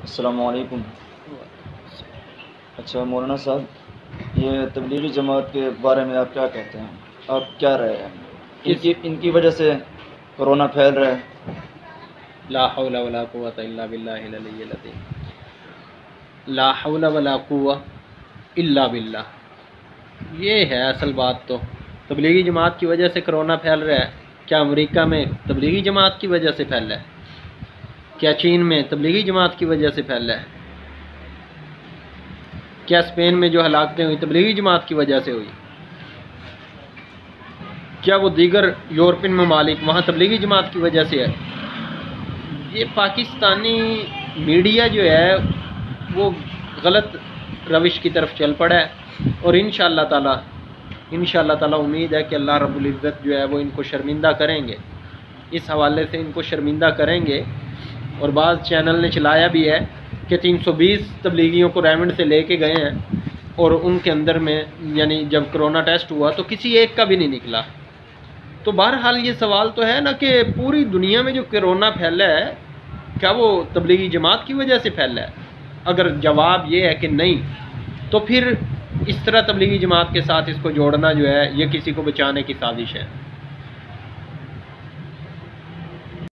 अस्सलामु अलैकुम। अच्छा मौलाना साहब, ये तबलीगी जमात के बारे में आप क्या कहते हैं? आप क्या राय है? इनकी वजह से कोरोना फैल रहा है। ला हौला वला कुव्वता इल्ला बिल्लाहिल अलिय्यिल अज़ीम। ला हौला वला कुव्वा इल्ला बिल्लाह। ये है असल बात। तो तबलीगी जमात की वजह से कोरोना फैल रहा है। क्या अमेरिका में तबलीगी जमात की वजह से फैल रहा है? क्या चीन में तबलीगी जमात की वजह से फैल रहा है? क्या स्पेन में जो हलाकतें हुई तबलीगी जमात की वजह से हुई? क्या वो दीगर यूरोपियन ममालिक वहाँ तबलीगी जमात की वजह से है? ये पाकिस्तानी मीडिया जो है वो गलत रविश की तरफ चल पड़ा है और इंशाअल्लाह ताला उम्मीद है कि अल्लाह रब्बुल इज़्ज़त जो है वो इनको शर्मिंदा करेंगे। इस हवाले से इनको शर्मिंदा करेंगे। और बाज़ चैनल ने चलाया भी है कि 320 तबलीगियों को रेमंड से लेके गए हैं और उनके अंदर में यानी जब कोरोना टेस्ट हुआ तो किसी एक का भी नहीं निकला। तो बहरहाल ये सवाल तो है ना कि पूरी दुनिया में जो कोरोना फैला है क्या वो तबलीगी जमात की वजह से फैला है? अगर जवाब ये है कि नहीं, तो फिर इस तरह तबलीगी जमात के साथ इसको जोड़ना जो है ये किसी को बचाने की साजिश है।